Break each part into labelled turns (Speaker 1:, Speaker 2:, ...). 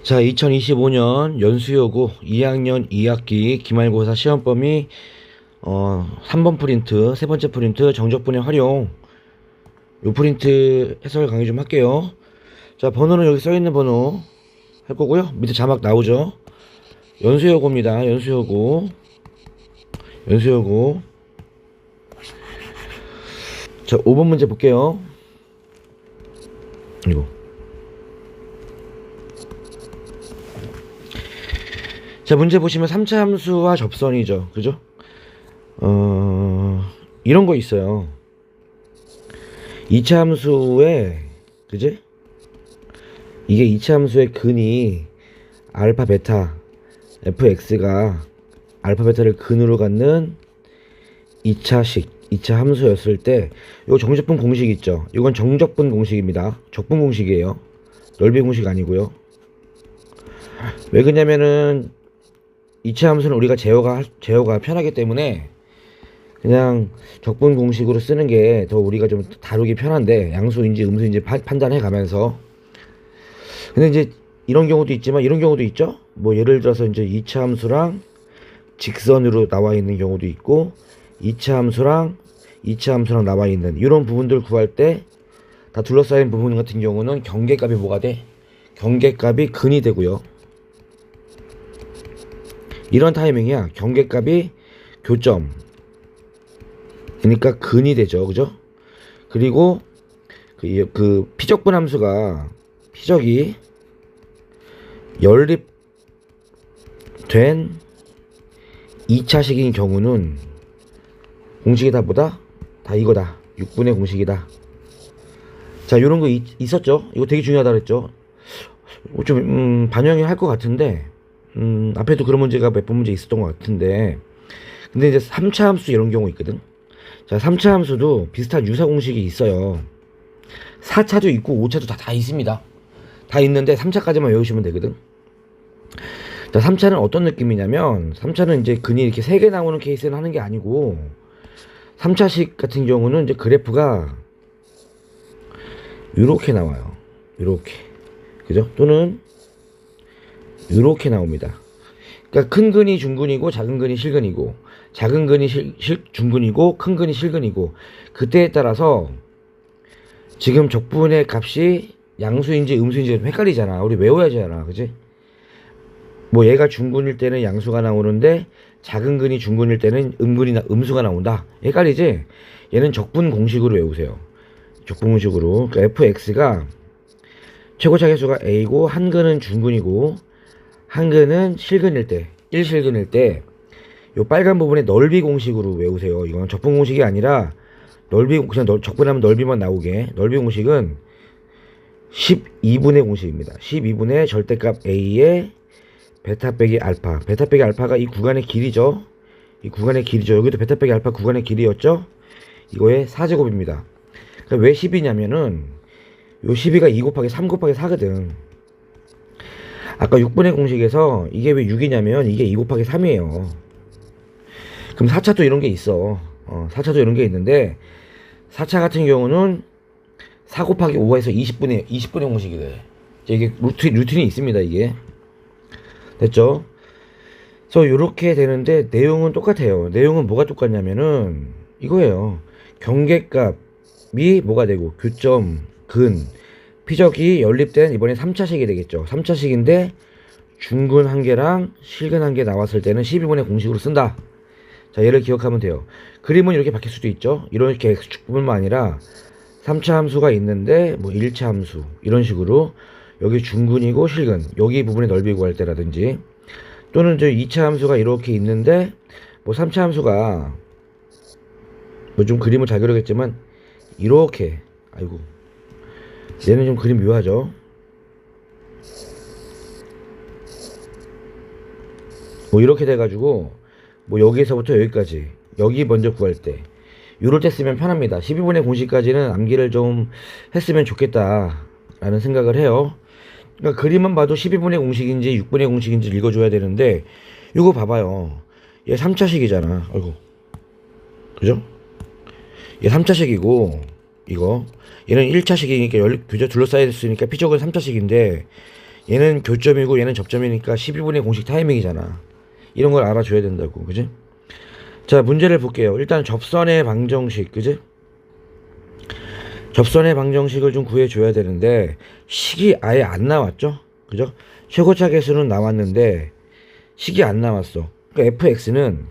Speaker 1: 자, 2025년 연수여고 2학년 2학기 기말고사 시험 범위 3번 프린트, 세 번째 프린트 정적분의 활용, 요 프린트 해설 강의 좀 할게요. 자, 번호는 여기 써있는 번호 할 거고요. 밑에 자막 나오죠. 연수여고입니다. 연수여고. 자, 5번 문제 볼게요. 이거 자, 문제 보시면 3차 함수와 접선이죠. 그죠? 이런 거 있어요. 2차 함수에, 그지? 이게 2차 함수의 근이 알파, 베타, fx가 알파, 베타를 근으로 갖는 2차 함수였을 때, 요 정적분 공식 있죠? 이건 정적분 공식입니다. 적분 공식이에요. 넓이 공식 아니고요. 왜 그러냐면은 2차 함수는 우리가 제어가 편하기 때문에 그냥 적분 공식으로 쓰는 게 더 우리가 좀 다루기 편한데, 양수인지 음수인지 판단해 가면서. 근데 이제 이런 경우도 있지만 이런 경우도 있죠. 뭐 예를 들어서 이제 2차 함수랑 직선으로 나와 있는 경우도 있고, 2차 함수랑 나와 있는 이런 부분들 구할 때 다 둘러싸인 부분 같은 경우는 경계값이 뭐가 돼? 경계값이 근이 되고요. 이런 타이밍이야. 경계값이 교점, 그러니까 근이 되죠. 그죠? 그리고 그 피적분 함수가 피적이 연립된 2차식인 경우는 공식이 다 뭐다? 다 이거다. 6분의 공식이다. 자, 요런 거 있었죠? 이거 되게 중요하다 그랬죠? 좀 반영이 할 것 같은데, 앞에도 그런 문제가 몇 번 문제 있었던 것 같은데, 근데 이제 3차 함수 이런 경우 있거든. 자, 3차 함수도 비슷한 유사 공식이 있어요. 4차도 있고 5차도 다 있습니다. 다 있는데 3차까지만 외우시면 되거든. 자, 3차는 어떤 느낌이냐면, 3차는 이제 근이 이렇게 3개 나오는 케이스는 하는 게 아니고, 3차식 같은 경우는 이제 그래프가 요렇게 나와요. 요렇게. 그죠? 또는 요렇게 나옵니다. 그러니까 큰 근이 중근이고 작은 근이 실근이고, 작은 근이 중근이고 큰 근이 실근이고, 그때에 따라서 지금 적분의 값이 양수인지 음수인지 좀 헷갈리잖아. 우리 외워야지 하나. 그지? 뭐 얘가 중근일 때는 양수가 나오는데 작은 근이 중근일 때는 음수가 나온다. 헷갈리지? 얘는 적분 공식으로 외우세요. 적분 공식으로. 그러니까 fx가 최고차 계수가 a고, 한 근은 중근이고 한 근은 실근일 때, 1실근일 때, 요 빨간 부분에 넓이 공식으로 외우세요. 이건 적분 공식이 아니라 그냥 적분하면 넓이만 나오게. 넓이 공식은 12분의 공식입니다. 12분의 절대값 a의 베타 빼기 알파. 베타 빼기 알파가 이 구간의 길이죠. 여기도 베타 빼기 알파 구간의 길이였죠. 이거의 4제곱입니다. 그러니까 왜 10이냐면은 요 12가 2 곱하기 3 곱하기 4거든. 아까 6분의 공식에서 이게 왜 6이냐면 이게 2 곱하기 3이에요. 그럼 4차도 이런 게 있어. 4차도 이런 게 있는데, 4차 같은 경우는 4 곱하기 5가 해서 20분의 공식이 돼. 이게 루틴이 있습니다. 이게. 됐죠? 그래서 요렇게 되는데 내용은 똑같아요. 내용은 뭐가 똑같냐면은 이거예요. 경계값이 뭐가 되고, 교점, 근, 피적이 연립된 이번에 3차식이 되겠죠. 3차식인데 중근 한 개랑 실근 한 개 나왔을 때는 12분의 공식으로 쓴다. 자, 얘를 기억하면 돼요. 그림은 이렇게 바뀔 수도 있죠. 이렇게 x축분만 아니라 3차 함수가 있는데 뭐 1차 함수 이런 식으로 여기 중근이고 실근, 여기 부분의 넓이 구할 때라든지, 또는 저 2차 함수가 이렇게 있는데 뭐 3차 함수가 뭐 좀 그림을 잘 그리겠지만 이렇게, 아이고 얘는 좀 그림 묘하죠. 뭐 이렇게 돼가지고 뭐 여기서부터 여기까지, 여기 먼저 구할 때 요럴 때 쓰면 편합니다. 12분의 공식까지는 암기를 좀 했으면 좋겠다 라는 생각을 해요. 그러니까 그림만 봐도 12분의 공식인지 6분의 공식인지 읽어줘야 되는데, 이거 봐봐요. 얘 3차식이잖아. 아이고, 그죠? 얘 3차식이고 이거 얘는 1차식이니까 교재 둘러싸여 있으니까 피적은 3차식인데, 얘는 교점이고 얘는 접점이니까 12분의 공식 타이밍이잖아. 이런 걸 알아줘야 된다고. 그지? 자, 문제를 볼게요. 일단 접선의 방정식. 그지? 접선의 방정식을 좀 구해줘야 되는데 식이 아예 안 나왔죠? 그죠? 최고차 계수는 나왔는데 식이 안 나왔어. 그러니까 fx는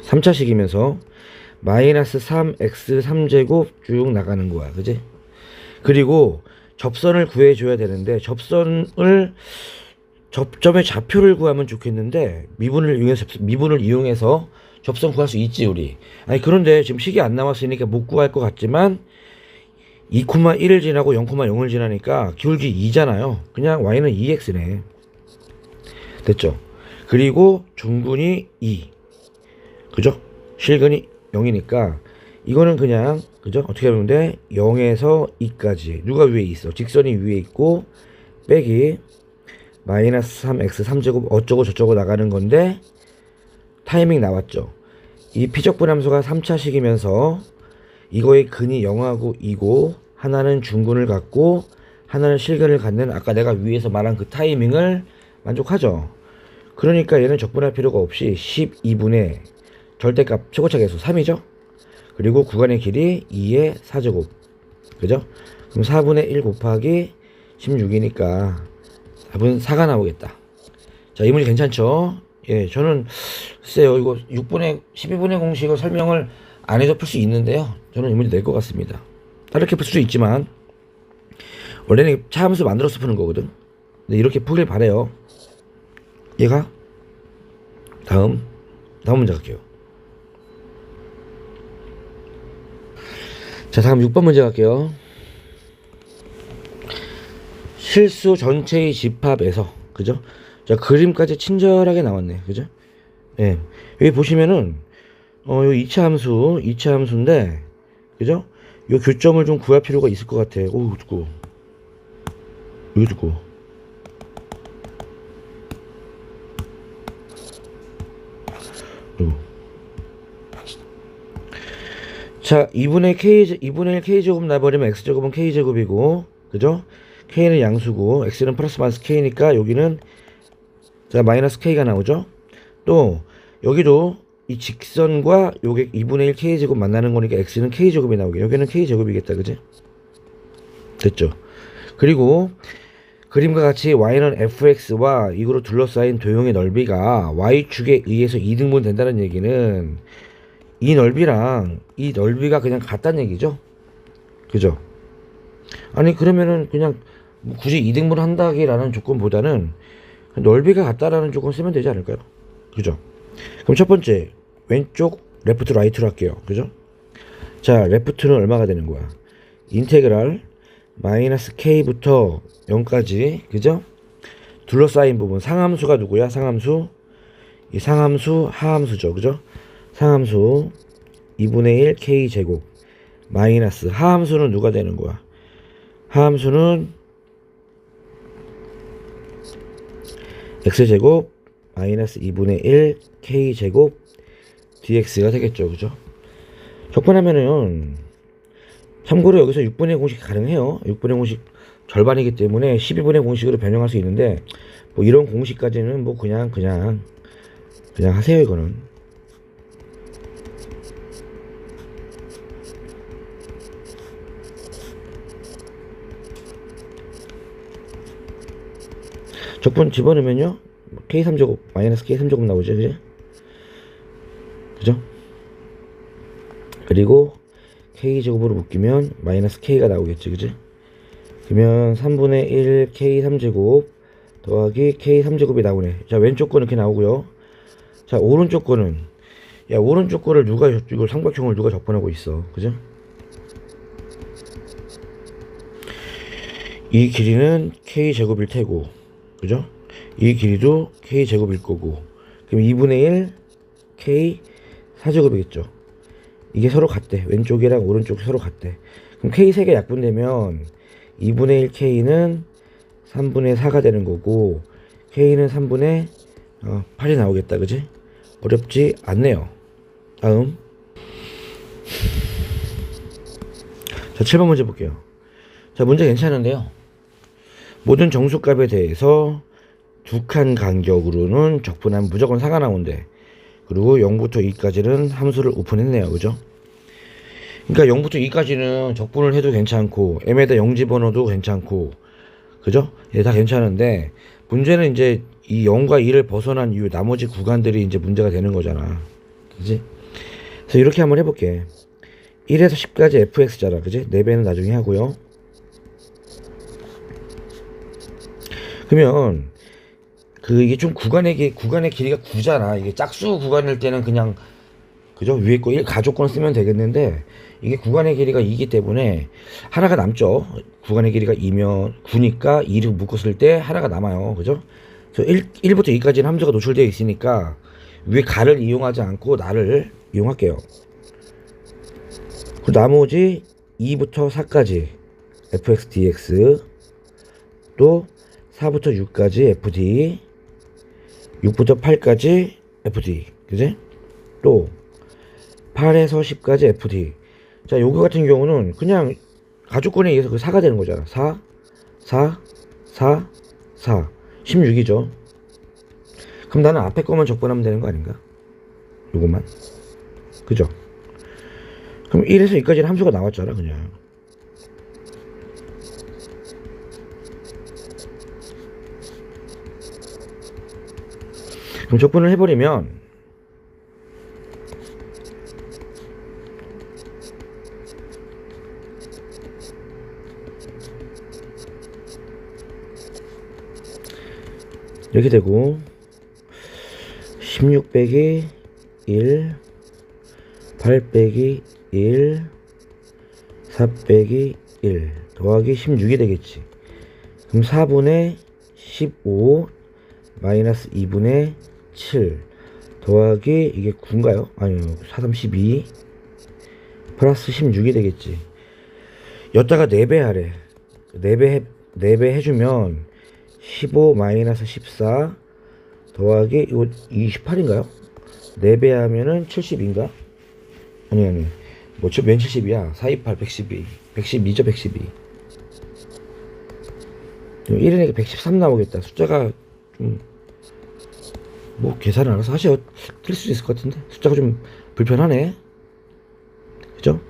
Speaker 1: 3차식이면서 마이너스 3x 3제곱 쭉 나가는 거야. 그지? 그리고 접선을 구해줘야 되는데 접점의 좌표를 구하면 좋겠는데 미분을 이용해서 접선 구할 수 있지 우리. 아니 그런데 지금 식이 안 나왔으니까 못 구할 것 같지만 2,1을 지나고 0,0을 지나니까 기울기 2잖아요. 그냥 y는 2x네. 됐죠? 그리고 중근이 2. 그죠? 실근이 0이니까 이거는 그냥 그죠? 어떻게 하면 돼? 0에서 2까지 누가 위에 있어? 직선이 위에 있고 빼기 마이너스 3x 3제곱 어쩌고 저쩌고 나가는 건데 타이밍 나왔죠? 이 피적분함수가 3차식이면서 이거의 근이 0하고 2고 하나는 중근을 갖고 하나는 실근을 갖는 아까 내가 위에서 말한 그 타이밍을 만족하죠. 그러니까 얘는 적분할 필요가 없이 12분의 절대값 최고차 계수 3이죠. 그리고 구간의 길이 2의 4제곱. 그죠? 그럼 4분의 1 곱하기 16이니까 4분 4가 나오겠다. 자, 이 문제 괜찮죠? 예, 저는 글쎄요 이거 12분의 공식을 설명을 안 해도 풀 수 있는데요. 저는 이 문제 낼 것 같습니다. 다르게 풀 수도 있지만 원래는 차함수 만들어서 푸는 거거든. 근데 이렇게 풀길 바래요. 얘가 다음 문제 갈게요. 자, 다음 6번 문제 갈게요. 실수 전체의 집합에서 그죠? 자, 그림까지 친절하게 나왔네. 그죠? 예. 여기 보시면은 요 2차 함수인데 그죠? 요 교점을 좀 구할 필요가 있을 것 같아. 오, 두꺼워. 여기 두꺼워. 자, 2분의 1 k제곱 나버리면 x제곱은 k제곱이고 그죠? k는 양수고 x는 플러스 마이너스 k니까 여기는 자 마이너스 k가 나오죠. 또 여기도 이 직선과 요게 2분의 1 k제곱 만나는 거니까 x는 k제곱이 나오게. 여기는 k제곱이겠다. 그지? 됐죠? 그리고 그림과 같이 y는 fx와 이거로 둘러싸인 도형의 넓이가 y축에 의해서 2등분 된다는 얘기는 이 넓이랑 이 넓이가 그냥 같다는 얘기죠. 그죠? 아니 그러면은 그냥 굳이 2등분 한다기라는 조건보다는 넓이가 같다라는 조건 쓰면 되지 않을까요? 그죠? 그럼 첫 번째 왼쪽 레프트 라이트로 할게요. 그죠? 자, 레프트는 얼마가 되는 거야? 인테그랄 마이너스 k부터 0까지 그죠? 둘러싸인 부분 상함수가 누구야? 상함수 이 상함수 하함수죠. 그죠? 상함수 2분의 1 k제곱 마이너스 하함수는 누가 되는 거야? 하함수는 x제곱 마이너스 2분의 1 k제곱 dx가 되겠죠. 그죠? 적분하면은 참고로 여기서 6분의 공식이 가능해요. 6분의 공식 절반이기 때문에 12분의 공식으로 변형할 수 있는데 뭐 이런 공식까지는 뭐 그냥 하세요. 이거는 적분 집어넣으면요 k3제곱 마이너스 k3제곱 나오죠. 그죠? 그리고 k제곱으로 묶이면 마이너스 k가 나오겠지. 그지? 그러면 3분의 1 k3제곱 더하기 k3제곱이 나오네. 자, 왼쪽 거는 이렇게 나오고요. 자, 오른쪽 거는 야, 오른쪽 거를 이걸 삼각형을 누가 접근하고 있어. 그죠? 이 길이는 k제곱일 테고 그죠? 이 길이도 k제곱일 거고 그럼 2분의 1 k 4제곱이겠죠. 이게 서로 같대. 왼쪽이랑 오른쪽이 서로 같대. 그럼 k 3개 약분되면 2분의 1 k는 3분의 4가 되는 거고 k는 3분의 8이 나오겠다. 그지? 어렵지 않네요. 다음 자, 7번 문제 볼게요. 자, 문제 괜찮은데요. 모든 정수값에 대해서 두 칸 간격으로는 적분하면 무조건 4가 나온대. 그리고 0부터 2까지는 함수를 오픈했네요. 그죠? 그러니까 0부터 2까지는 적분을 해도 괜찮고 m에다 0 집어넣어도 괜찮고, 그죠? 예, 다 괜찮은데 문제는 이제 이 0과 2를 벗어난 이후 나머지 구간들이 이제 문제가 되는 거잖아. 그지? 그래서 이렇게 한번 해볼게. 1에서 10까지 fx잖아. 그지? 4배는 나중에 하고요. 그러면 이게 좀 구간의 길이가 9잖아. 이게 짝수 구간일 때는 그냥, 그죠? 위에 거 1 가족권 쓰면 되겠는데, 이게 구간의 길이가 2이기 때문에 하나가 남죠. 구간의 길이가 2면 9니까 2를 묶었을 때 하나가 남아요. 그죠? 그래서 1부터 2까지는 함수가 노출되어 있으니까 위에 가를 이용하지 않고 나를 이용할게요. 그 나머지 2부터 4까지 fx dx, 또 4부터 6까지 fd, 6부터 8까지 fd, 그지? 또 8에서 10까지 fd. 자, 요거 같은 경우는 그냥 가족권에 의해서 그 4가 되는 거잖아. 4, 4, 4, 4, 16이죠. 그럼 나는 앞에 거만 적분하면 되는 거 아닌가? 요것만. 그죠? 그럼 1에서 2까지는 함수가 나왔잖아, 그냥. 그럼 적분을 해버리면 이렇게 되고, 16 빼기 1, 8 빼기 1, 4 빼기 1 더하기 16이 되겠지. 그럼 4분의 15 마이너스 2분의 7 더하기 이게 9인가요? 아니요, 4, 3, 12 플러스 16이 되겠지. 여기다가 4배 하래. 4배 해주면 15 마이너스 14 더하기 이거 28인가요? 4배 하면은 70인가? 아니 뭐죠? 맨 70이야. 428 112 112죠. 112. 1이니까 113 나오겠다. 숫자가 좀 뭐 계산을 알아서 하셔. 틀릴 수도 있을 것 같은데 숫자가 좀 불편하네. 그죠?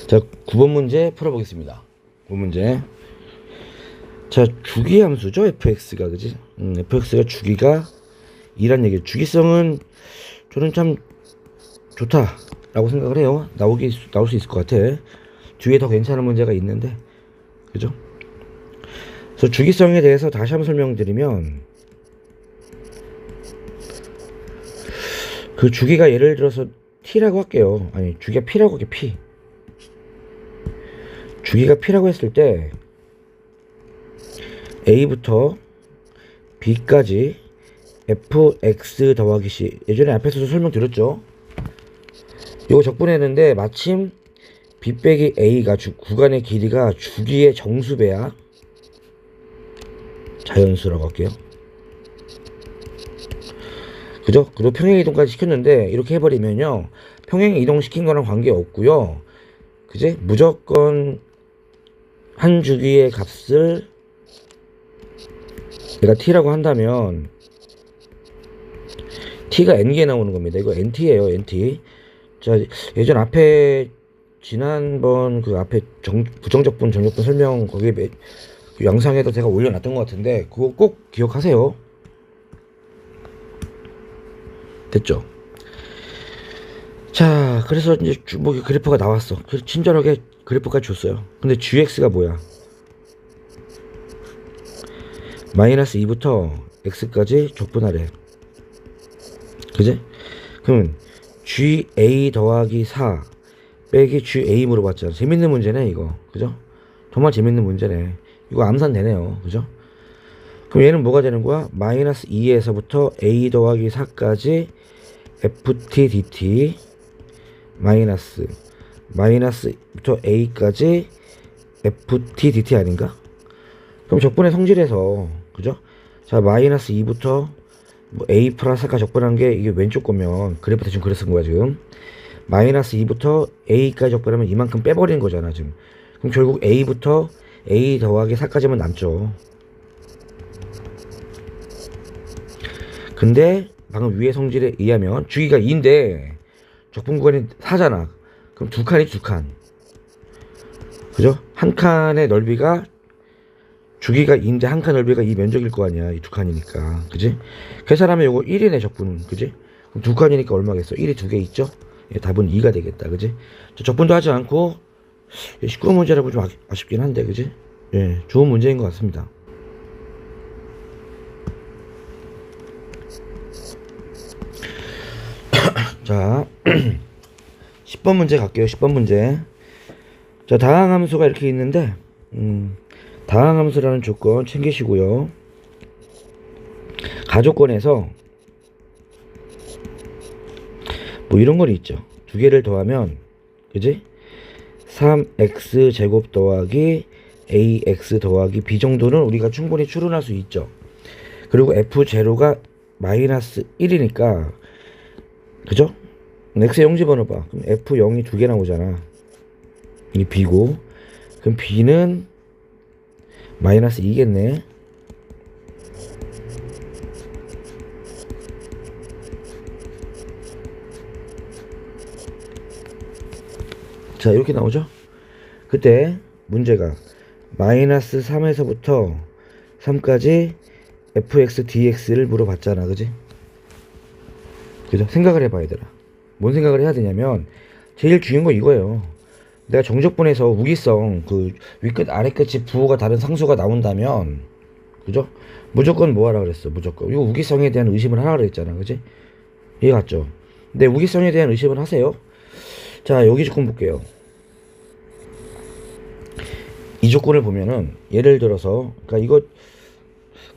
Speaker 1: 자, 9번 문제 풀어보겠습니다. 9번 문제. 자, 주기함수죠, fx가. 그지? fx가 주기가 2란 얘기예요. 주기성은 저는 참 좋다라고 생각을 해요. 나올 수 있을 것 같아. 뒤에 더 괜찮은 문제가 있는데, 그죠? 그래서 주기성에 대해서 다시 한번 설명드리면, 그 주기가 예를 들어서 t라고 할게요. 아니, 주기가 p라고 할게요. p. 주기가 p라고 했을 때 a부터 b까지 fx 더하기 c. 예전에 앞에서도 설명드렸죠. 이거 적분했는데 마침 b 빼기 a가 구간의 길이가 주기의 정수배야. 자연수라고 할게요. 그죠? 그리고 평행이동까지 시켰는데 이렇게 해버리면요, 평행이동 시킨 거랑 관계없고요. 그지? 무조건 한 주기의 값을 내가 t라고 한다면 t가 n개 나오는 겁니다. 이거 nt예요. nt. 자, 예전 앞에 지난번 그 앞에 부정적분 정적분 설명 거기에 그 영상에도 제가 올려놨던 것 같은데 그거 꼭 기억하세요. 됐죠? 자, 그래서 이제 뭐 그래프가 나왔어. 그래서 친절하게 그래프까지 줬어요. 근데 gx가 뭐야? 마이너스 2부터 x까지 적분하래. 그지? 그럼 ga 더하기 4 빼기 ga 물어봤잖아. 재밌는 문제네 이거. 그죠? 정말 재밌는 문제네. 이거 암산 되네요. 그죠? 그럼 얘는 뭐가 되는 거야? 마이너스 2에서부터 a 더하기 4까지 ft dt 마이너스부터 a까지 ft dt 아닌가? 그럼 적분의 성질에서, 그죠? 자, 마이너스 2부터 뭐 a 플러스 4까지 적분한 게 이게 왼쪽 거면 그래프 대충 그래 쓴 거야 지금. 마이너스 2부터 a까지 적분하면 이만큼 빼버리는 거잖아 지금. 그럼 결국 a부터 a 더하기 4까지만 남죠. 근데 방금 위의 성질에 의하면 주기가 2인데 적분 구간이 4잖아. 그럼 두 칸이 두 칸. 그죠? 한 칸의 넓이가 주기가 2인데 한 칸 넓이가 이 면적일 거 아니야. 이 두 칸이니까. 그지? 계산하면 요거 1이네 적분. 그지? 그럼 두 칸이니까 얼마겠어? 1이 두 개 있죠? 예, 답은 2가 되겠다. 그지? 적분도 하지 않고 19문제라고 좀 아쉽긴 한데. 그지? 예, 좋은 문제인 것 같습니다. 자, 10번 문제 갈게요. 10번 문제. 자, 다항함수가 이렇게 있는데, 다항함수라는 조건 챙기시고요. 가조건에서 뭐 이런 건 있죠. 두 개를 더하면, 그지? 3x 제곱 더하기 ax 더하기 b 정도는 우리가 충분히 추론할 수 있죠. 그리고 f0가 마이너스 1이니까, 그죠? x의 영 집어넣어봐. 그럼 f0이 두 개 나오잖아. 이 b고, 그럼 b는 마이너스 2겠네. 자, 이렇게 나오죠? 그때 문제가 마이너스 3에서부터 3까지 fx dx를 물어봤잖아. 그지? 그죠? 생각을 해봐 얘들아. 뭔 생각을 해야 되냐면 제일 중요한 거 이거예요. 내가 정적분에서 우기성 그 위끝 아래끝이 부호가 다른 상수가 나온다면, 그죠? 무조건 뭐 하라 그랬어. 무조건 이거 우기성에 대한 의심을 하라 그랬잖아. 그지? 이해 갔죠? 근데 우기성에 대한 의심을 하세요. 자, 여기 조건 볼게요. 이 조건을 보면은 예를 들어서, 그러니까 이거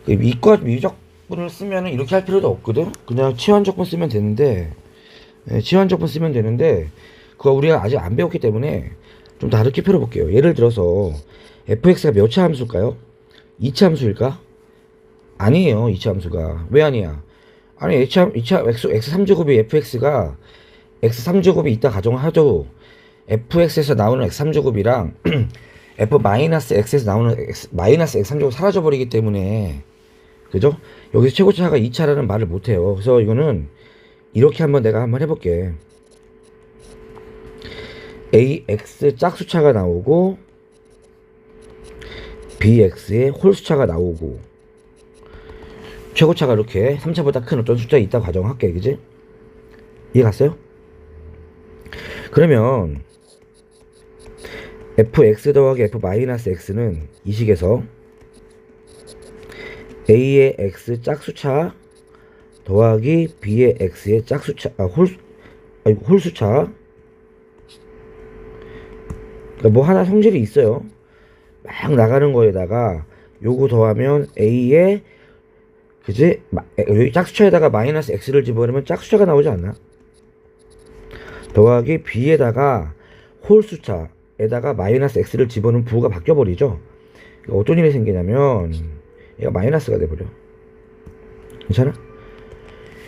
Speaker 1: 그 이과 미적분을 쓰면은 이렇게 할 필요도 없거든. 그냥 치환적분 쓰면 되는데, 예, 치환적분 쓰면 되는데 그거 우리가 아직 안 배웠기 때문에 좀 다르게 풀어볼게요. 예를 들어서 fx가 몇 차 함수일까요? 2차 함수일까? 아니에요. 2차 함수가. 왜 아니야? 아니 2차 x3제곱이 fx가 x3제곱이 있다 가정하죠. fx에서 나오는 x3제곱이랑 f-x에서 나오는 x3제곱 사라져버리기 때문에, 그죠? 여기서 최고차가 2차라는 말을 못해요. 그래서 이거는 이렇게 한번 내가 한번 해볼게. ax 짝수차가 나오고 bx의 홀수차가 나오고 최고차가 이렇게 3차보다 큰 어떤 숫자 있다 가정할게. 그지? 이해 갔어요? 그러면 fx 더하기 f-x는 이 식에서 a의 x 짝수차 더하기 b의 x의 짝수차 홀수차. 그러니까 뭐 하나 성질이 있어요. 막 나가는 거에다가 요거 더하면 a의, 그지? 여기 짝수차에다가 마이너스 x를 집어넣으면 짝수차가 나오지 않나? 더하기 b에다가 홀수차에다가 마이너스 x를 집어넣으면 부호가 바뀌어버리죠. 그러니까 어떤 일이 생기냐면 얘가 마이너스가 돼버려. 괜찮아?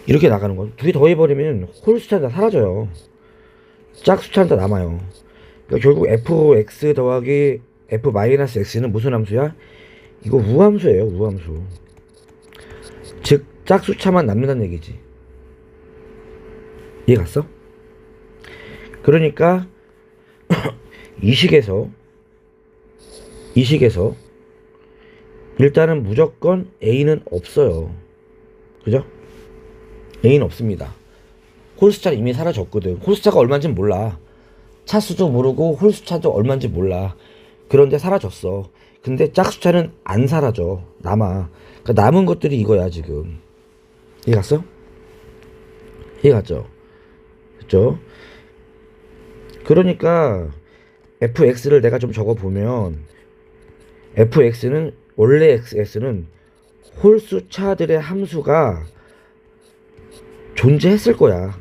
Speaker 1: 이렇게 나가는 거. 두 개 더해버리면 홀수차는 다 사라져요. 짝수차는 다 남아요. 그러니까 결국 fx 더하기 f-x는 무슨 함수야? 이거 우함수예요. 우함수. 즉 짝수차만 남는다는 얘기지. 이해 갔어? 그러니까 이 식에서 일단은 무조건 a는 없어요. 그죠? a는 없습니다. 홀수차는 이미 사라졌거든. 홀수차가 얼마인지 몰라. 차수도 모르고 홀수차도 얼마인지 몰라. 그런데 사라졌어. 근데 짝수차는 안 사라져. 남아. 그러니까 남은 것들이 이거야 지금. 이해 갔어? 이해 갔죠? 그죠? 그러니까 fx를 내가 좀 적어보면 fx는 원래 x는 홀수차들의 함수가 존재했을 거야.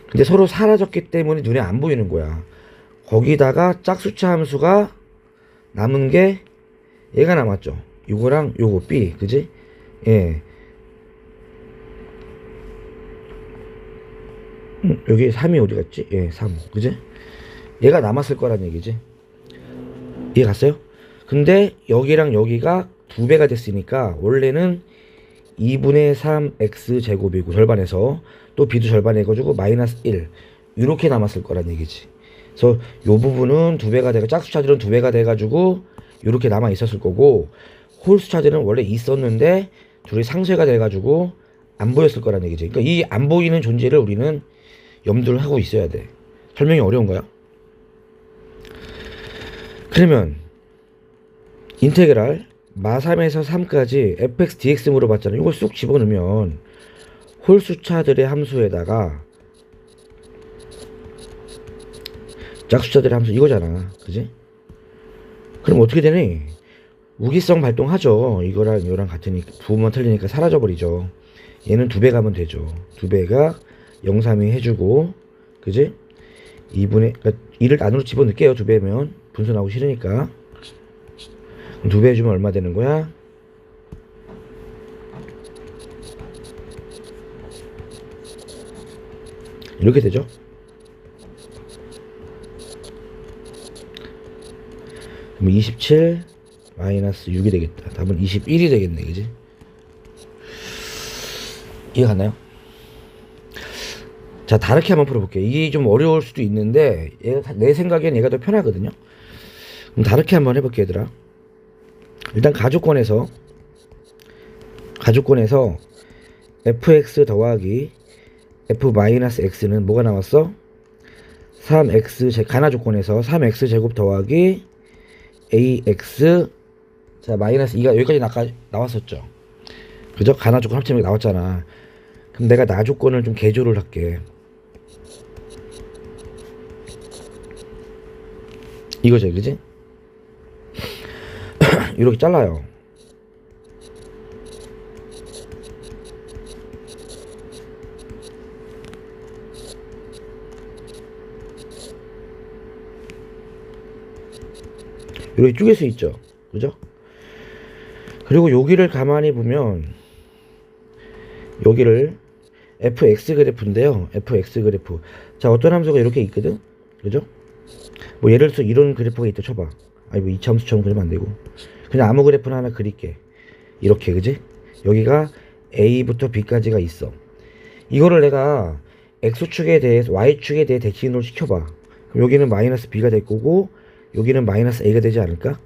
Speaker 1: 근데 서로 사라졌기 때문에 눈에 안 보이는 거야. 거기다가 짝수차 함수가 남은 게 얘가 남았죠. 요거랑 요거 b, 그지? 예. 여기 3이 어디 갔지? 예, 3. 그지? 얘가 남았을 거란 얘기지. 이해 갔어요? 근데 여기랑 여기가 2배가 됐으니까 원래는 2분의 3x 제곱이고 절반에서 또 b도 절반에 해가지고 마이너스 1 이렇게 남았을 거란 얘기지. 그래서 요 부분은 2배가 돼가 짝수차들은 2배가 돼가지고 이렇게 남아 있었을 거고 홀수차들은 원래 있었는데 둘이 상쇄가 돼가지고 안 보였을 거란 얘기지. 그러니까 이 안 보이는 존재를 우리는 염두를 하고 있어야 돼. 설명이 어려운가요? 그러면 인테그랄 마3에서 3까지 fx dx 물어봤잖아요. 이걸 쑥 집어넣으면 홀수차들의 함수에다가 짝수차들의 함수 이거잖아. 그지? 그럼 어떻게 되니? 우기성 발동하죠. 이거랑 이거랑 같으니까 부분만 틀리니까 사라져버리죠. 얘는 2배 가면 되죠. 2배가 0, 3이 해주고 그지? 2분의 그러니까 2를 안으로 집어넣을게요. 2배면 분수 나오기 싫으니까 2배 해주면 얼마 되는 거야? 이렇게 되죠. 그럼 27 마이너스 6이 되겠다. 답은 21이 되겠네. 그지? 이해 갔나요? 자, 다르게 한번 풀어볼게요. 이게 좀 어려울 수도 있는데 내 생각엔 얘가 더 편하거든요. 그럼 다르게 한번 해볼게요, 얘들아. 일단 가주권에서 fx 더하기 f-x는 뭐가 나왔어? 3x 가나조건에서 3x 제곱 더하기 ax 자 마이너스 2가 여기까지 아까 나왔었죠. 그죠? 가나조건 합치면 나왔잖아. 그럼 내가 나조건을 좀 개조를 할게. 이거죠, 그지? 이렇게 잘라요. 이렇게 쪼갤 수 있죠. 그죠? 그리고 여기를 가만히 보면 여기를 fx 그래프인데요. fx 그래프. 자, 어떤 함수가 이렇게 있거든. 그죠? 뭐 예를 들어서 이런 그래프가 있다 쳐봐. 아니 뭐 이차함수처럼 그리면 안 되고 그냥 아무 그래프나 하나 그릴게. 이렇게 그지? 여기가 a부터 b까지가 있어. 이거를 내가 x축에 대해서 y축에 대해 대칭을 시켜봐. 그럼 여기는 마이너스 b가 될 거고 여기는 마이너스 a가 되지 않을까?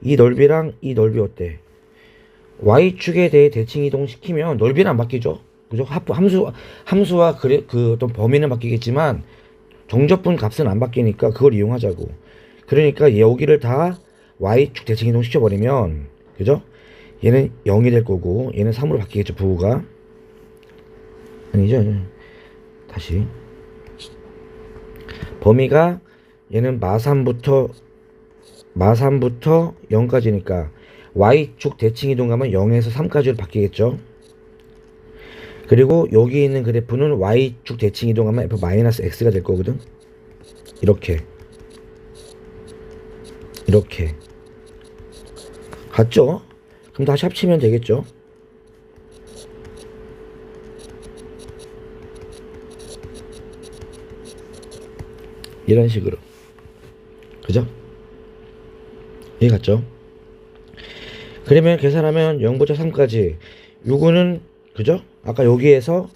Speaker 1: 이 넓이랑 이 넓이 어때? y축에 대해 대칭 이동 시키면 넓이는 안 바뀌죠. 그죠? 함수와 그 어떤 범위는 바뀌겠지만 정적분 값은 안 바뀌니까 그걸 이용하자고. 그러니까 여기를 다 y축 대칭 이동 시켜버리면 그죠? 얘는 0이 될 거고 얘는 3으로 바뀌겠죠. 부호가 아니죠. 다시 범위가 얘는 마3부터 0까지니까 y축 대칭 이동하면 0에서 3까지로 바뀌겠죠. 그리고 여기 있는 그래프는 y축 대칭 이동하면 f-x가 될 거거든. 이렇게 같죠? 그럼 다시 합치면 되겠죠. 이런 식으로. 그죠? 이해 갔죠? 그러면 계산하면 0부터 3까지 요거는 그죠? 아까 여기에서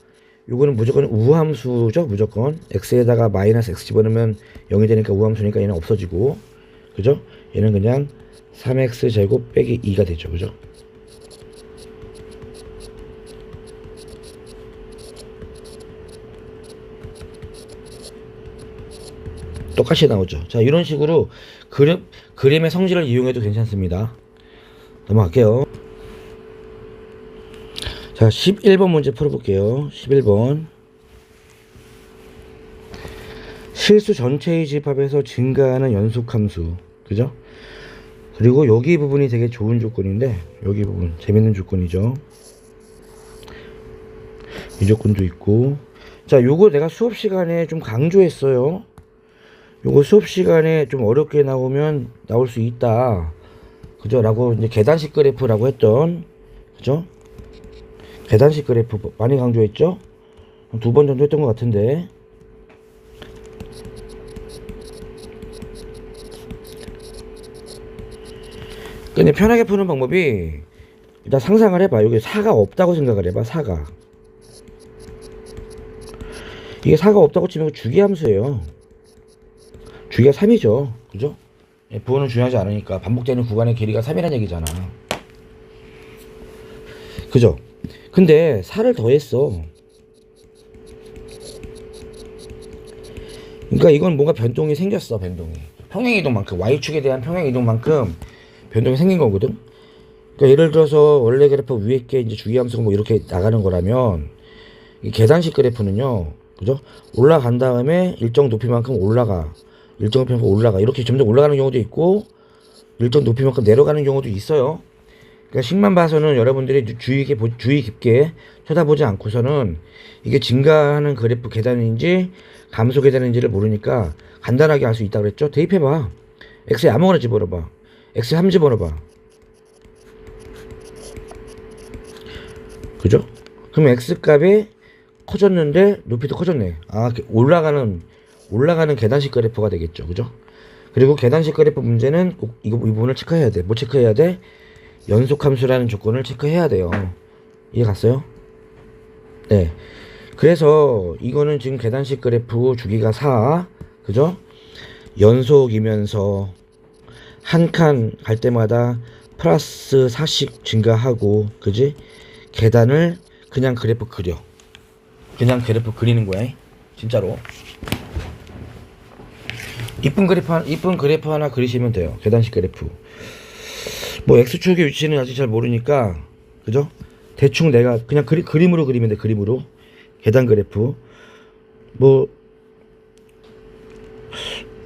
Speaker 1: 요거는 무조건 우함수죠. 무조건 x에다가 마이너스 x 집어넣으면 0이 되니까 우함수니까 얘는 없어지고 그죠? 얘는 그냥 3x 제곱 빼기 2가 되죠. 그죠? 똑같이 나오죠. 자, 이런 식으로 그림의 성질을 이용해도 괜찮습니다. 넘어갈게요. 자, 11번 문제 풀어볼게요. 11번. 실수 전체의 집합에서 증가하는 연속함수. 그죠? 그리고 여기 부분이 되게 좋은 조건인데, 여기 부분, 재밌는 조건이죠. 이 조건도 있고. 자, 요거 내가 수업 시간에 좀 강조했어요. 요거 수업 시간에 좀 어렵게 나오면 나올 수 있다. 그죠? 라고 이제 계단식 그래프라고 했던, 그죠? 계단식 그래프 많이 강조했죠? 2번 정도 했던 것 같은데. 근데 편하게 푸는 방법이 일단 상상을 해봐. 여기 4가 없다고 생각을 해봐. 4가 이게 4가 없다고 치면 주기함수예요. 주기가 3이죠. 그죠? 부호는 중요하지 않으니까 반복되는 구간의 길이가 3이라는 얘기잖아. 그죠? 근데 4를 더했어. 그러니까 이건 뭔가 변동이 생겼어. 변동이 평행이동만큼 y축에 대한 평행이동만큼 변동이 생긴 거거든. 그러니까 예를 들어서 원래 그래프 위에 게 이제 주기함수가 뭐 이렇게 나가는 거라면 이 계단식 그래프는요, 그죠? 올라간 다음에 일정 높이만큼 올라가, 일정 높이만큼 올라가, 이렇게 점점 올라가는 경우도 있고 일정 높이만큼 내려가는 경우도 있어요. 그러니까 식만 봐서는 여러분들이 주의 깊게 쳐다보지 않고서는 이게 증가하는 그래프 계단인지 감소 계단인지를 모르니까 간단하게 알 수 있다 그랬죠. 대입해봐. x에 아무거나 집어넣어봐. x에 3 집어넣어봐. 그죠? 그럼 x값이 커졌는데 높이도 커졌네. 아, 올라가는 계단식 그래프가 되겠죠. 그죠? 그리고 계단식 그래프 문제는 꼭 이 부분을 체크해야 돼. 뭐 체크해야 돼? 연속함수라는 조건을 체크해야 돼요. 이해 갔어요? 네. 그래서 이거는 지금 계단식 그래프 주기가 4, 그죠? 연속이면서 한 칸 갈 때마다 플러스 4씩 증가하고, 그지? 계단을 그냥 그래프 그려. 그냥 그래프 그리는 거야. 진짜로. 이쁜 그래프 하나 그리시면 돼요. 계단식 그래프. 뭐 x축의 위치는 아직 잘 모르니까, 그죠? 대충 내가 그냥 그림으로 그리면 돼. 그림으로. 계단 그래프. 뭐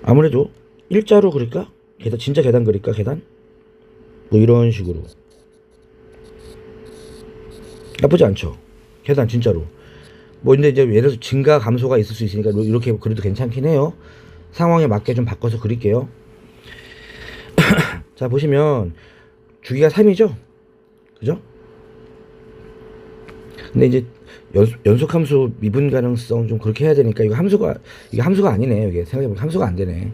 Speaker 1: 아무래도 일자로 그릴까? 진짜 계단 그릴까? 계단? 뭐 이런 식으로. 나쁘지 않죠? 계단 진짜로. 뭐 근데 이제 예를 들어서 증가 감소가 있을 수 있으니까 이렇게 그려도 괜찮긴 해요. 상황에 맞게 좀 바꿔서 그릴게요. 자, 보시면 주기가 3이죠? 그죠? 근데 이제 연속함수 미분 가능성 좀 그렇게 해야 되니까 이게 함수가 아니네. 이게 생각해보면 함수가 안 되네.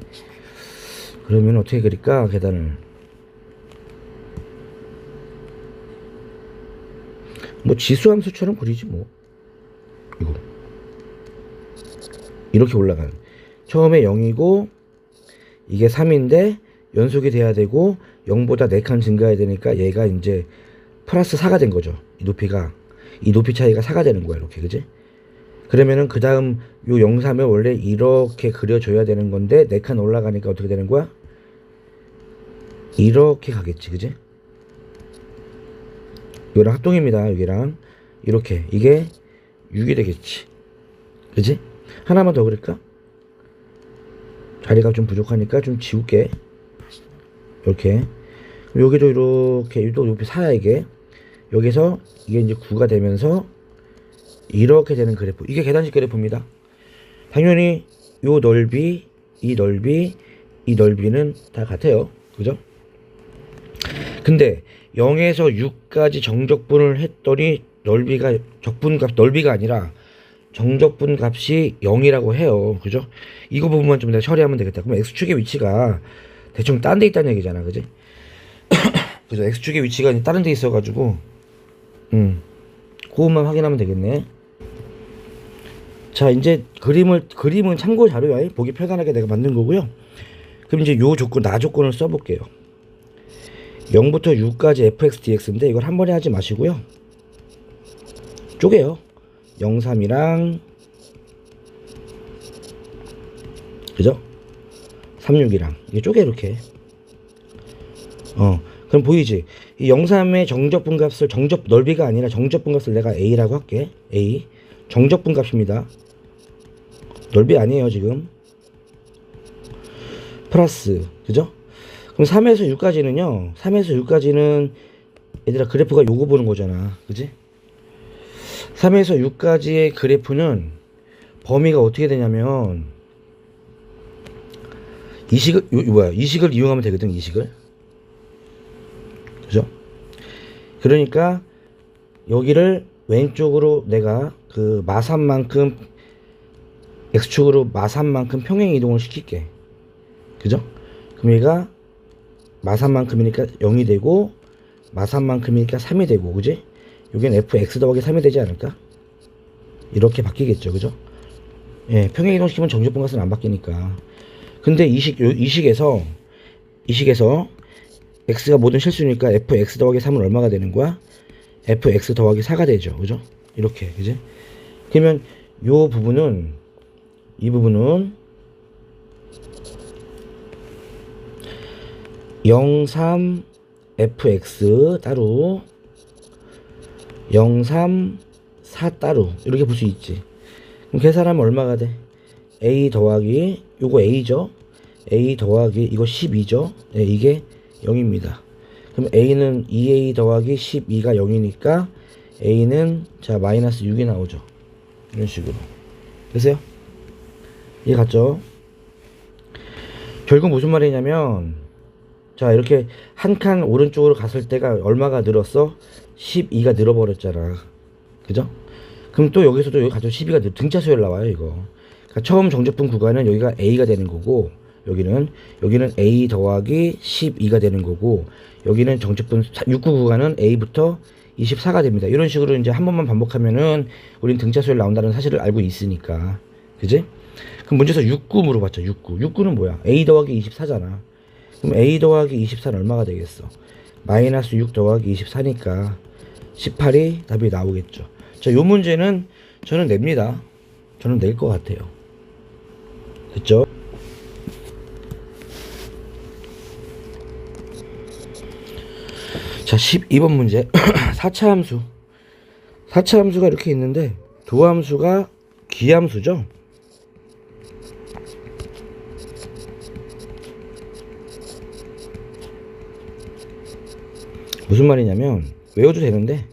Speaker 1: 그러면 어떻게 그릴까? 계단을 뭐 지수함수처럼 그리지 뭐. 이거 이렇게 올라가는, 처음에 0이고 이게 3인데 연속이 돼야 되고 0보다 4칸 증가해야 되니까 얘가 이제 플러스 4가 된 거죠. 이 높이 차이가 4가 되는 거야. 이렇게. 그지? 그러면은 그 다음 요 0, 3을 원래 이렇게 그려줘야 되는 건데 4칸 올라가니까 어떻게 되는 거야? 이렇게 가겠지. 그지? 이거랑 합동입니다. 여기랑 이렇게. 이게 6이 되겠지. 그지? 하나만 더 그릴까? 자리가 좀 부족하니까 좀 지울게. 이렇게. 여기도 이렇게, 또 높이 4야 이게. 여기서 이게 이제 9가 되면서 이렇게 되는 그래프. 이게 계단식 그래프입니다. 당연히 요 넓이, 이 넓이는 다 같아요. 그죠? 근데 0에서 6까지 정적분을 했더니 넓이가 아니라 정적분 값이 0이라고 해요. 그죠? 이거 부분만 좀 내가 처리하면 되겠다. 그럼 x축의 위치가 대충 딴 데 있다는 얘기잖아. 그지? 그죠? x축의 위치가 다른 데 있어가지고 그것만 확인하면 되겠네. 자, 이제 그림은 참고 자료야. 보기 편안하게 내가 만든 거고요. 그럼 이제 요 조건, 나 조건을 써볼게요. 0부터 6까지 fx dx인데 이걸 한 번에 하지 마시고요. 쪼개요. 0, 3이랑 그죠? 3, 6이랑 이게 쪼개 이렇게. 그럼 보이지? 이 0, 3의 정적분 값을 넓이가 아니라 정적분 값을 내가 a라고 할게. a 정적분 값입니다. 넓이 아니에요 지금. 플러스, 그죠? 그럼 3에서 6까지는요 3에서 6까지는 얘들아 그래프가 요거 보는 거잖아. 그지? 3에서 6까지의 그래프는 범위가 어떻게 되냐면 이식을 이용하면 되거든. 이식을. 그죠? 그러니까 여기를 왼쪽으로 내가 그 마산만큼 x축으로 마산만큼 평행 이동을 시킬게. 그죠? 그럼 얘가 마산만큼이니까 0이 되고 마산만큼이니까 3이 되고, 그지? 여기는 fx 더하기 3이 되지 않을까? 이렇게 바뀌겠죠, 그죠? 예, 평행이동시키면 정적분값은 안 바뀌니까. 근데 이 식에서 x가 모든 실수니까 fx 더하기 3은 얼마가 되는 거야? fx 더하기 4가 되죠, 그죠? 이렇게, 그지? 그러면 이 부분은 03 fx 따로 03 4 따로 이렇게 볼 수 있지. 그럼 계산하면 얼마가 돼? a 더하기 요거 a죠. a 더하기 이거 12죠. 네, 이게 0입니다. 그럼 a는 2a 더하기 12가 0이니까 a는 자 마이너스 6이 나오죠. 이런 식으로. 됐어요? 이해 갔죠? 결국 무슨 말이냐면 자 이렇게 한 칸 오른쪽으로 갔을 때가 얼마가 늘었어? 12가 늘어버렸잖아. 그죠? 그럼 또 여기서도 여기 가서 12가 등차수열 나와요 이거. 그러니까 처음 정적분 구간은 여기가 a가 되는 거고 여기는 a 더하기 12가 되는 거고 여기는 정적분 6구 구간은 a부터 24가 됩니다. 이런 식으로 이제 한 번만 반복하면은 우린 등차수열 나온다는 사실을 알고 있으니까. 그지? 그럼 문제에서 6구 물어봤죠. 6구는 뭐야? a 더하기 24잖아. 그럼 a 더하기 24는 얼마가 되겠어? 마이너스 6 더하기 24니까 18이 답이 나오겠죠. 자, 요 문제는 저는 냅니다. 저는 낼 것 같아요. 됐죠? 자, 12번 문제. 4차 함수. 4차 함수가 이렇게 있는데 도함수가 기함수죠? 무슨 말이냐면 외워도 되는데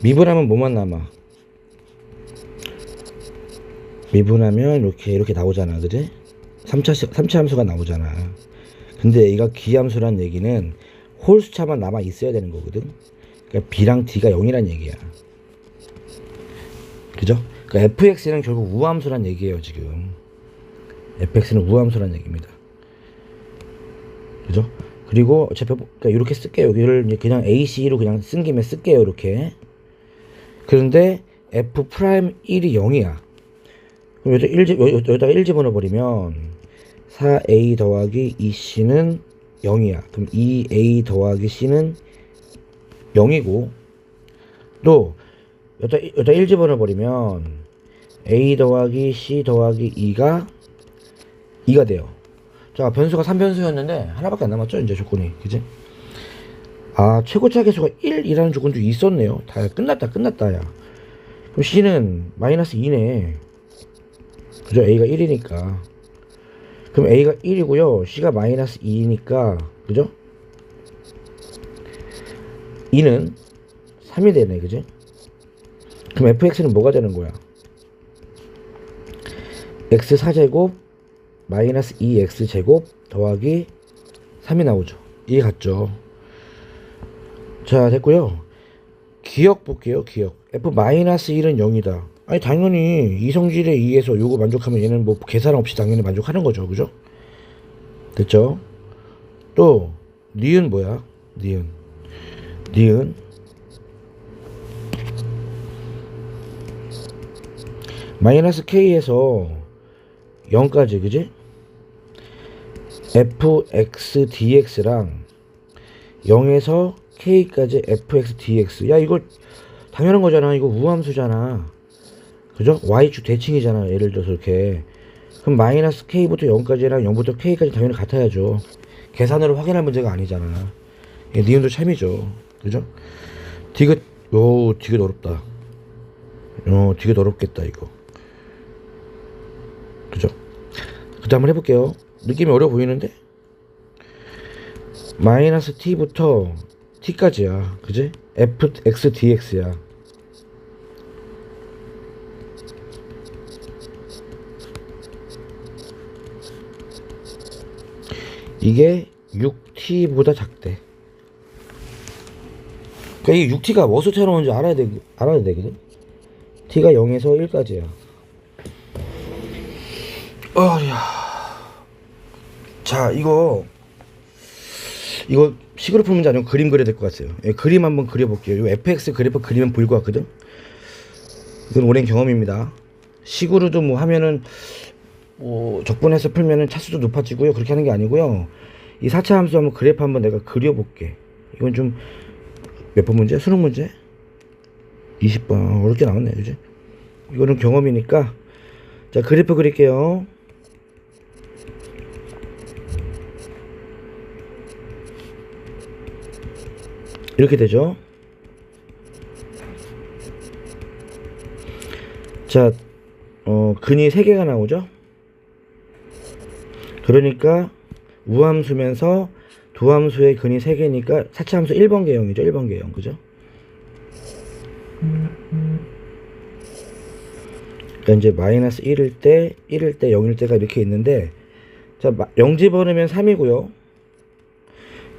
Speaker 1: 미분하면 뭐만 남아? 미분하면 이렇게 나오잖아, 그지? 3차 함수가 나오잖아. 근데 얘가 기함수란 얘기는 홀수차만 남아 있어야 되는 거거든. 그러니까 b랑 d가 0이란 얘기야. 그죠? 그러니까 fx는 결국 우함수란 얘기예요 지금. fx는 우함수란 얘기입니다. 그죠? 그리고 어차피 그러니까 이렇게 쓸게요. 여기를 그냥 AC로 그냥 쓴 김에 쓸게요. 이렇게. 그런데 F'1이 0이야. 그럼 여기다가 1 집어넣어버리면 4A 더하기 2C는 0이야. 그럼 2A 더하기 C는 0이고 또 여기다 1 집어넣어버리면 A 더하기 C 더하기 2가 2가 돼요. 자, 변수가 3변수였는데 하나밖에 안 남았죠 이제 조건이. 그지? 아, 최고차 계수가 1이라는 조건도 있었네요. 다 끝났다 야. 그럼 C는 마이너스 2네. 그죠? A가 1이니까. 그럼 A가 1이고요 C가 마이너스 2니까 그죠? 2는 3이 되네. 그지? 그럼 fx는 뭐가 되는 거야? x 4제곱 마이너스 2x 제곱 더하기 3이 나오죠. 이해 갔죠? 자, 됐고요. 기억 볼게요. 기억. f-1은 0이다. 아니 당연히 이성질의 2에서 요거 만족하면 얘는 뭐 계산 없이 당연히 만족하는 거죠. 그죠? 됐죠? 또 니은 뭐야? 니은 마이너스 k에서 0까지 그지? fx dx랑 0에서 k까지 fx dx. 야 이거 당연한 거잖아. 이거 우함수잖아. 그죠? y축 대칭이잖아. 예를 들어서 이렇게. 그럼 마이너스 k부터 0까지랑 0부터 k까지 당연히 같아야죠. 계산으로 확인할 문제가 아니잖아. 니은도 참이죠. 그죠? 디귿 어렵다. 디귿 어렵겠다 이거. 그죠? 그 다음 한번 해볼게요. 느낌이 어려워 보이는데? 마이너스 t부터 t까지야. 그지? fx dx야. 이게 6t보다 작대. 그러니까 이게 6t가 무엇을 나오는지 알아야 되거든? t가 0에서 1까지야. 자, 이거 이거 식으로 풀면 문제 아니고 그림 그려야 될 것 같아요. 예, 그림 한번 그려볼게요. 이 fx 그래프 그리면 보일 것 같거든. 이건 오랜 경험입니다. 식으로도 뭐 하면은 뭐 적분해서 풀면은 차수도 높아지고요. 그렇게 하는 게 아니고요. 이 4차 함수 한번 그래프 한번 내가 그려볼게. 이건 좀 몇 번 문제? 수능 문제? 20번 어렵게 나왔네, 그지? 이거는 경험이니까. 자, 그래프 그릴게요. 이렇게 되죠. 자, 근이 3개가 나오죠. 그러니까 우함수면서 두함수의 근이 3개니까 사차함수 1번 계형이죠. 1번 계형, 그죠? 그러니까 이제 마이너스 1일 때, 0일 때가 이렇게 있는데, 자, 0 집어넣으면 3이고요.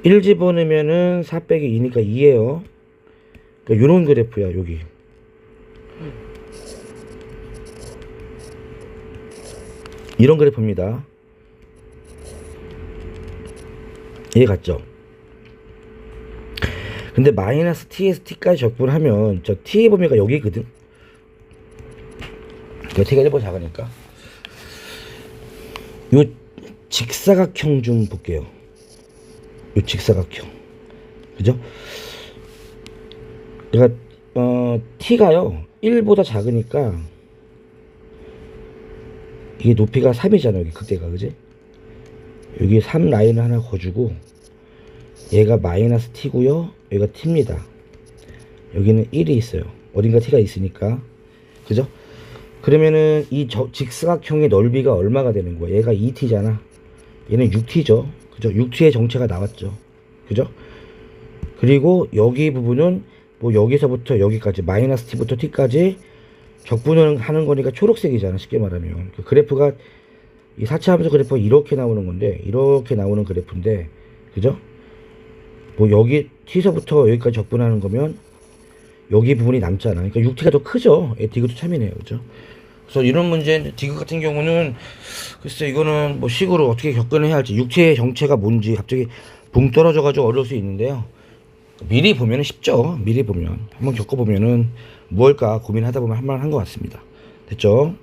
Speaker 1: 1 집어넣으면은 4 빼기 2니까 2예요. 그러니까 요런 그래프야, 여기. 이런 그래프입니다. 이해 갔죠? 근데 마이너스 t에서 t까지 적분하면 저 t의 범위가 여기거든. t가 1번 작으니까. 요 직사각형 좀 볼게요. 요 직사각형, 그죠? 그러니까 t가요 1보다 작으니까 이게 높이가 3이잖아. 여기 그때가, 그지? 여기 3 라인을 하나 거주고 얘가 마이너스 t고요, 여기가 t입니다. 여기는 1이 있어요. 어딘가 t가 있으니까, 그죠? 그러면은 이 직사각형의 넓이가 얼마가 되는 거야? 얘가 2t잖아. 얘는 6t죠. 그죠? 6t의 정체가 나왔죠. 그죠? 그리고 여기 부분은 뭐 여기서부터 여기까지 마이너스 t부터 t까지 적분을 하는 거니까 초록색이잖아. 쉽게 말하면 그 그래프가 이 4차 함수 그래프가 이렇게 나오는 건데, 이렇게 나오는 그래프인데, 그죠? 뭐 여기 t서부터 여기까지 적분하는 거면 여기 부분이 남잖아. 그러니까 6t가 더 크죠. 디귿도 참이네요, 그죠? 그래서 이런 문제, 디귿 같은 경우는 글쎄 이거는 뭐 식으로 어떻게 접근을 해야 할지, 6t의 정체가 뭔지 갑자기 붕 떨어져 가지고 어려울 수 있는데요. 미리 보면은 쉽죠. 미리 보면 한번 겪어보면은 무엇일까 고민하다 보면 할만한 것 같습니다. 됐죠?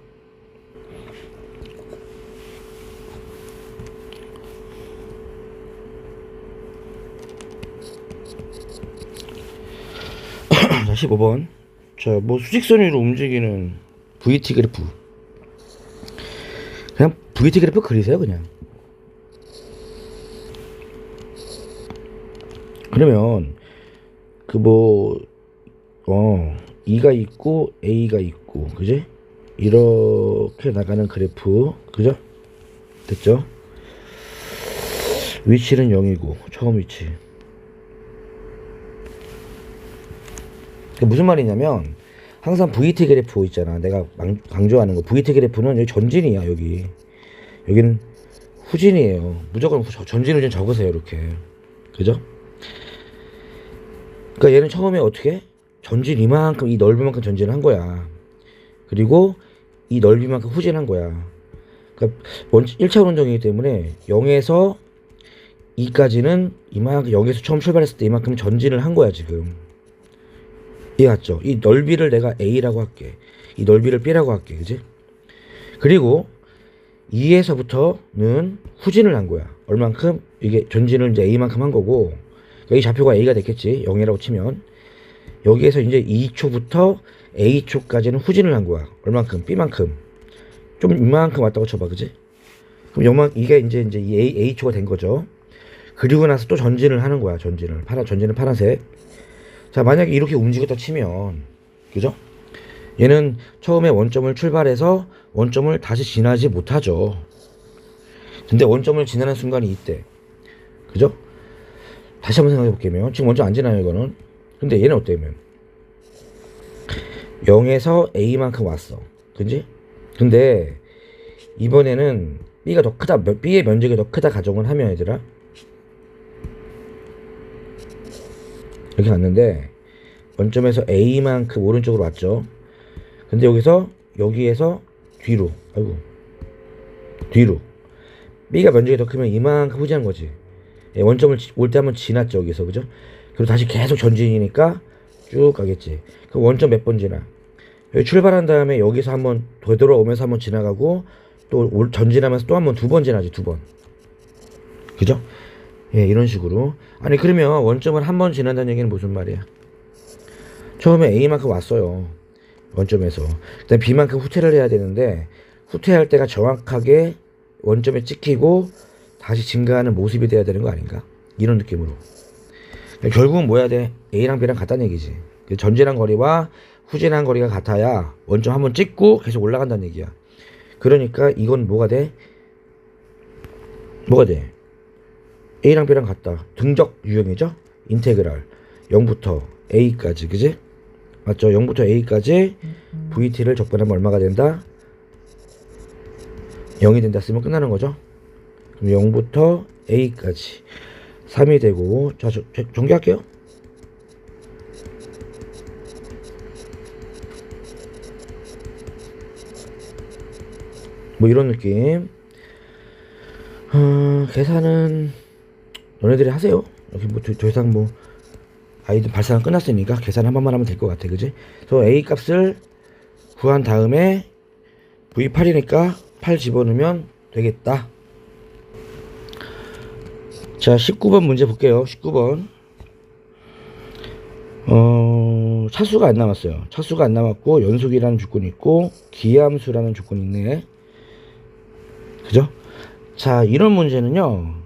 Speaker 1: 자, 15번. 자, 뭐 수직선 위로 움직이는 VT 그래프. 그냥 VT 그래프 그리세요, 그냥. 그러면 그 뭐 E가 있고 A가 있고, 그지? 이렇게 나가는 그래프, 그죠? 됐죠? 위치는 0이고 처음 위치. 무슨 말이냐면 항상 VT 그래프 있잖아. 내가 강조하는 거. VT 그래프는 여기 전진이야. 여기는 후진이에요. 무조건 전진 후진 적으세요. 이렇게. 그죠? 그러니까 얘는 처음에 어떻게? 전진 이만큼, 이 넓이만큼 전진을 한 거야. 그리고 이 넓이만큼 후진한 거야. 그러니까 1차원 운동이기 때문에 0에서 2까지는 이만큼, 여기서 처음 출발했을 때 이만큼 전진을 한 거야, 지금. 이해갔죠? 이 넓이를 내가 A라고 할게. 이 넓이를 B라고 할게. 그지? 그리고 2에서부터는 후진을 한 거야. 얼만큼? 이게 전진을 이제 A만큼 한 거고, 여기 좌표가 A가 됐겠지. 0이라고 치면. 여기에서 이제 2초부터 A초까지는 후진을 한 거야. 얼만큼? B만큼. 좀 이만큼 왔다고 쳐봐. 그지? 그럼 이게 이제 이 A초가 된 거죠. 그리고 나서 또 전진을 하는 거야. 전진을 파란색. 자, 만약에 이렇게 움직였다 치면, 그죠? 얘는 처음에 원점을 출발해서 원점을 다시 지나지 못하죠. 근데 원점을 지나는 순간이 이때. 그죠? 다시 한번 생각해 볼게요. 지금 원점 안 지나요, 이거는. 근데 얘는 어때면 0에서 A만큼 왔어. 그지? 근데 이번에는 B가 더 크다, B의 면적이 더 크다 가정을 하면, 얘들아, 이렇게 갔는데 원점에서 A만큼 오른쪽으로 왔죠. 근데 여기에서 뒤로 B가 면적이 더 크면 이만큼 후진한 거지. 예, 원점을 올 때 한번 지났죠 여기서. 그죠? 그리고 다시 계속 전진이니까 쭉 가겠지. 그럼 원점 몇 번 지나? 여기 출발한 다음에 여기서 한번 되돌아오면서 한번 지나가고 또 전진하면서 또 한번 두 번 지나지. 두 번. 그죠? 예, 이런 식으로. 아니 그러면 원점을 한 번 지난다는 얘기는 무슨 말이야? 처음에 A만큼 왔어요. 원점에서. 그다음 B만큼 후퇴를 해야 되는데 후퇴할 때가 정확하게 원점에 찍히고 다시 증가하는 모습이 돼야 되는 거 아닌가? 이런 느낌으로. 그러니까 결국은 뭐 해야 돼? A랑 B랑 같다는 얘기지. 전진한 거리와 후진한 거리가 같아야 원점 한번 찍고 계속 올라간다는 얘기야. 그러니까 이건 뭐가 돼? 뭐가 돼? A랑 B랑 같다. 등적 유형이죠? 인테그랄 0부터 A까지. 그지? 맞죠? 0부터 A까지 VT를 적분하면 얼마가 된다? 0이 된다 쓰면 끝나는 거죠. 그럼 0부터 A까지 3이 되고, 자, 전개할게요. 뭐 이런 느낌. 계산은 너네들이 하세요. 이렇게 뭐 더 이상 뭐 아이들 발사가 끝났으니까 계산 한 번만 하면 될 것 같아. 그지? 그래서 A 값을 구한 다음에 V8이니까 8 집어넣으면 되겠다. 자, 19번 문제 볼게요. 19번. 차수가 안 남았어요. 차수가 안 남았고 연속이라는 조건이 있고 기함수라는 조건이 있네. 그죠? 자, 이런 문제는요.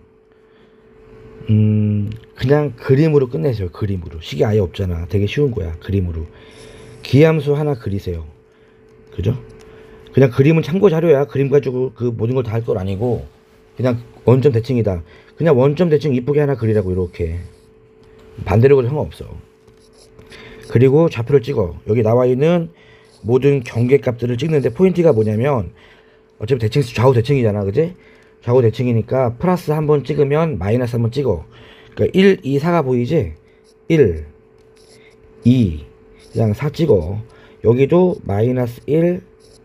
Speaker 1: 그냥 그림으로 끝내세요. 그림으로. 식이 아예 없잖아. 되게 쉬운 거야. 그림으로. 기함수 하나 그리세요. 그죠? 그냥 그림은 참고 자료야. 그림 가지고 그 모든 걸 다 할 건 아니고 그냥 원점 대칭이다. 그냥 원점 대칭 이쁘게 하나 그리라고. 이렇게 반대로 그려도 상관없어. 그리고 좌표를 찍어. 여기 나와 있는 모든 경계값들을 찍는데 포인트가 뭐냐면 어차피 대칭 좌우 대칭이잖아. 그지? 좌우 대칭이니까 플러스 한번 찍으면 마이너스 한번 찍어. 그러니까 1, 2, 4가 보이지? 1, 2, 그냥 4 찍어. 여기도 마이너스 1,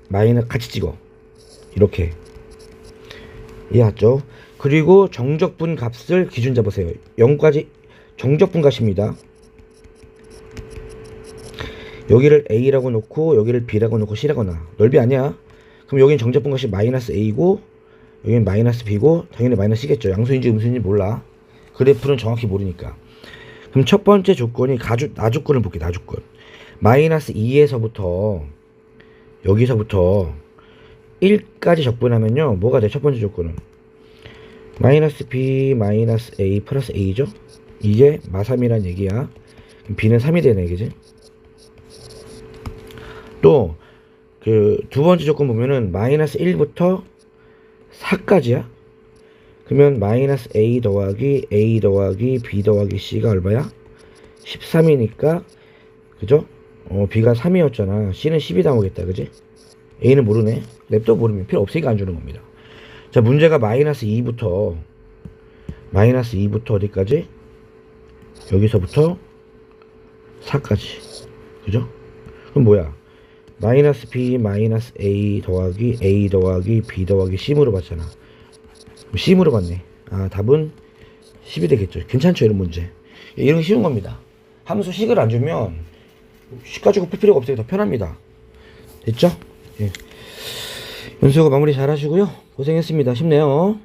Speaker 1: 마이너스 같이 찍어. 이렇게. 이해했죠? 그리고 정적분 값을 기준 잡으세요. 0까지 정적분 값입니다. 여기를 A라고 놓고 여기를 B라고 놓고 C라고 놔. 넓이 아니야. 그럼 여기는 정적분 값이 마이너스 A고 여기는 마이너스 B고 당연히 마이너스 C겠죠. 양수인지 음수인지 몰라. 그래프는 정확히 모르니까. 그럼 첫 번째 조건이 나주권을 볼게. 나주권. 마이너스 2에서부터 여기서부터 1까지 적분하면요. 뭐가 돼? 첫 번째 조건은 마이너스 B 마이너스 A 플러스 A죠. 이게 마3이란 얘기야. B는 3이 되네. 그지? 또 그 두 번째 조건 보면은 마이너스 1부터 4까지야. 그러면 마이너스 A 더하기 B 더하기 C가 얼마야? 13이니까 그죠? B가 3이었잖아. C는 10이 나오겠다. 그지? A는 모르네. 랩도 모르면 필요 없으니까 안 주는 겁니다. 자, 문제가 마이너스 2부터 어디까지? 여기서부터 4까지. 그죠? 그럼 뭐야? 마이너스 B 마이너스 A 더하기 B 더하기 C 물어봤잖아. C 물어봤네. 아, 답은 10이 되겠죠. 괜찮죠, 이런 문제. 이런 게 쉬운 겁니다. 함수 식을 안 주면 식 가지고 풀 필요가 없어요. 더 편합니다. 됐죠? 예. 연수가 마무리 잘 하시고요. 고생했습니다. 쉽네요.